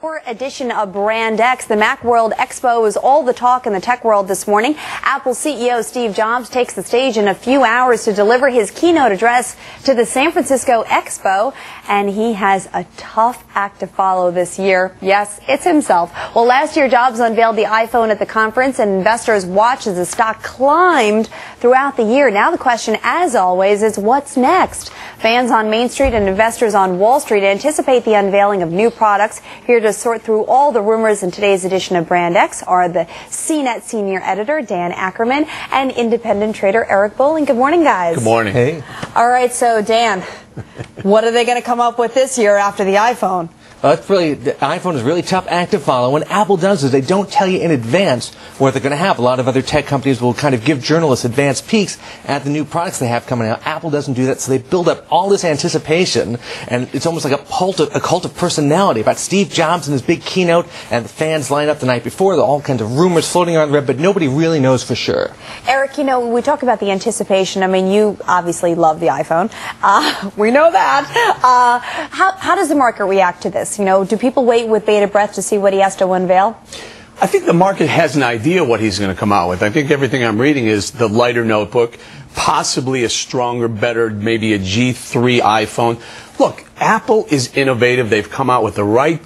Edition of Brand X. The Macworld Expo is all the talk in the tech world this morning. Apple CEO Steve Jobs takes the stage in a few hours to deliver his keynote address to the San Francisco Expo, and he has a tough act to follow this year. Yes, it's himself. Well, last year Jobs unveiled the iPhone at the conference, and investors watched as the stock climbed throughout the year. Now the question, as always, is what's next? Fans on Main Street and investors on Wall Street anticipate the unveiling of new products. Here to sort through all the rumors in today's edition of Brand X are the CNET senior editor Dan Ackerman and independent trader Eric Bowling. Good morning, guys. Good morning. Hey. All right, so Dan, what are they going to come up with this year after the iPhone? The iPhone is really tough act to follow. What Apple does is they don't tell you in advance what they're going to have. A lot of other tech companies will kind of give journalists advance peeks at the new products they have coming out. Apple doesn't do that, so they build up all this anticipation, and it's almost like a cult of personality about Steve Jobs and his big keynote, and the fans line up the night before. There are all kinds of rumors floating around the web, but nobody really knows for sure. Eric, you know, we talk about the anticipation. I mean, you obviously love the iPhone. We know that. How does the market react to this? You know, do people wait with bated breath to see what he has to unveil? I think the market has an idea what he's going to come out with. I think everything I'm reading is the lighter notebook, possibly a stronger, better, maybe a G3 iPhone. Look, Apple is innovative. They've come out with the right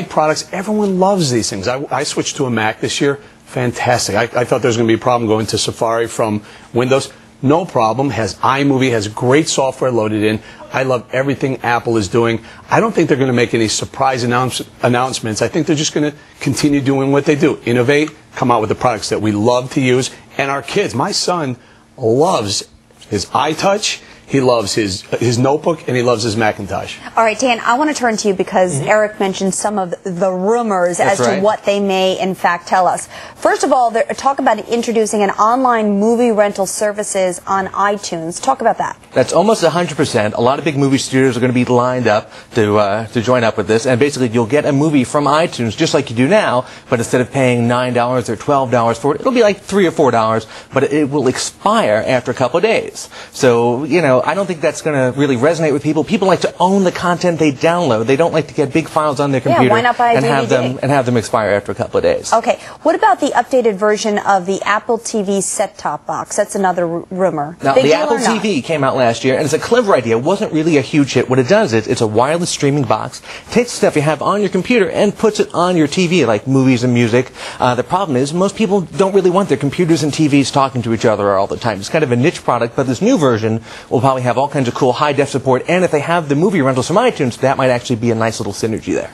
products. Everyone loves these things. I switched to a Mac this year. Fantastic. I thought there was going to be a problem going to Safari from Windows. No problem. Has iMovie, has great software loaded in. I love everything Apple is doing. I don't think they're going to make any surprise announcements. I think they're just going to continue doing what they do. Innovate, come out with the products that we love to use. And our kids, my son loves his iTouch. He loves his notebook, and he loves his Macintosh. All right, Dan, I want to turn to you because Eric mentioned some of the rumors as to what they may, in fact, tell us. First of all, talk about introducing an online movie rental services on iTunes. Talk about that. That's almost 100%. A lot of big movie studios are going to be lined up to join up with this, and basically you'll get a movie from iTunes just like you do now, but instead of paying $9 or $12 for it, it'll be like $3 or $4, but it will expire after a couple of days. So, you know, I don't think that's going to really resonate with people. People like to own the content they download. They don't like to get big files on their computer why not buy a and have them expire after a couple of days. Okay. What about the updated version of the Apple TV set-top box? That's another rumor. Now, the Apple TV came out last year, and it's a clever idea. It wasn't really a huge hit. What it does is it's a wireless streaming box, takes the stuff you have on your computer and puts it on your TV, like movies and music. The problem is most people don't really want their computers and TVs talking to each other all the time. It's kind of a niche product, but this new version will probably have all kinds of cool high-def support, and if they have the movie rentals from iTunes, that might actually be a nice little synergy there.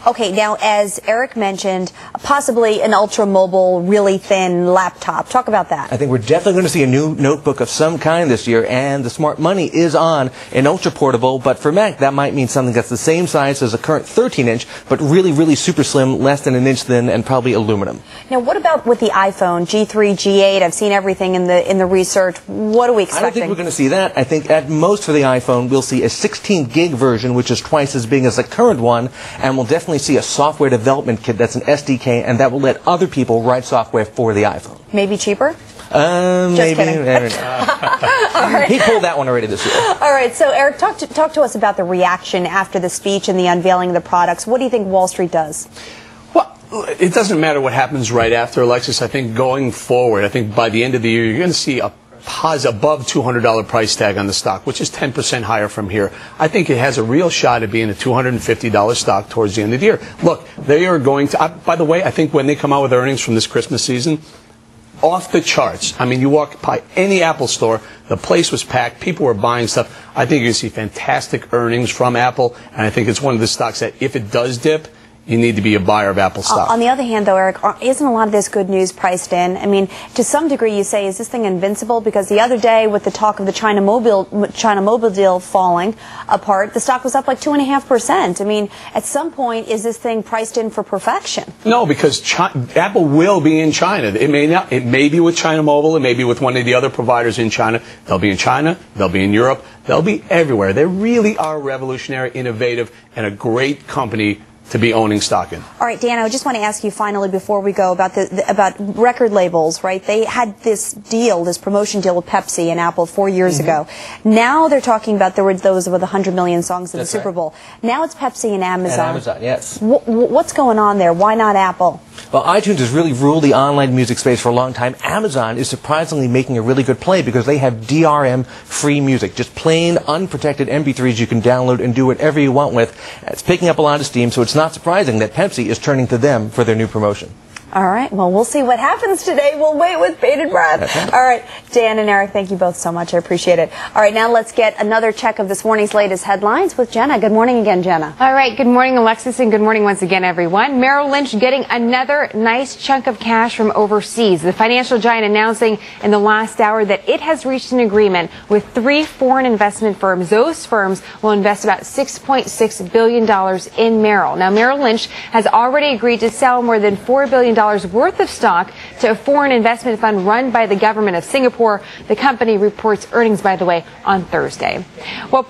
Okay. Now, as Eric mentioned, possibly an ultra-mobile, really thin laptop. Talk about that. I think we're definitely going to see a new notebook of some kind this year, and the smart money is on an ultra-portable, but for Mac, that might mean something that's the same size as a current 13-inch, but really, really super slim, less than an inch thin, and probably aluminum. Now, what about with the iPhone, G3, G8? I've seen everything in the research. What are we expecting? I don't think we're going to see that. I think at most for the iPhone, we'll see a 16-gig version, which is twice as big as the current one, and we'll definitely see a software development kit that's an SDK, and that will let other people write software for the iPhone. Maybe cheaper? Maybe. Kidding. Right. He pulled that one already this year. All right, so Eric, talk to us about the reaction after the speech and the unveiling of the products. What do you think Wall Street does? Well, it doesn't matter what happens right after, Alexis. I think going forward, I think by the end of the year, you're going to see a above $200 price tag on the stock, which is 10% higher from here. I think it has a real shot at being a $250 stock towards the end of the year. Look, they are going to, by the way, I think when they come out with earnings from this Christmas season, off the charts. I mean, you walk by any Apple store, the place was packed, people were buying stuff. I think you're going to see fantastic earnings from Apple, and I think it's one of the stocks that if it does dip, you need to be a buyer of Apple stock. On the other hand, though, Eric, isn't a lot of this good news priced in? I mean, to some degree, you say, is this thing invincible? Because the other day, with the talk of the China Mobile deal falling apart, the stock was up like 2.5%. I mean, at some point, is this thing priced in for perfection? No, because Apple will be in China. It may not. It may be with China Mobile. It may be with one of the other providers in China. They'll be in China. They'll be in Europe. They'll be everywhere. They really are revolutionary, innovative, and a great company to be owning stock in. All right, Dan, I just want to ask you finally before we go about about record labels, right? They had this deal, this promotion deal with Pepsi and Apple 4 years ago. Now they're talking about there were those with 100 million songs in the Super Bowl. Now it's Pepsi and Amazon. And Amazon, yes. What's going on there? Why not Apple? Well, iTunes has really ruled the online music space for a long time. Amazon is surprisingly making a really good play because they have DRM-free music, just plain, unprotected MP3s you can download and do whatever you want with. It's picking up a lot of steam, so it's not surprising that Pepsi is turning to them for their new promotion. All right. Well, we'll see what happens today. We'll wait with bated breath. All right. Dan and Eric, thank you both so much. I appreciate it. All right. Now let's get another check of this morning's latest headlines with Jenna. Good morning again, Jenna. All right. Good morning, Alexis, and good morning once again, everyone. Merrill Lynch getting another nice chunk of cash from overseas. The financial giant announcing in the last hour that it has reached an agreement with 3 foreign investment firms. Those firms will invest about $6.6 billion in Merrill. Now, Merrill Lynch has already agreed to sell more than $4 billion worth of stock to a foreign investment fund run by the government of Singapore. The company reports earnings, by the way, on Thursday. Well,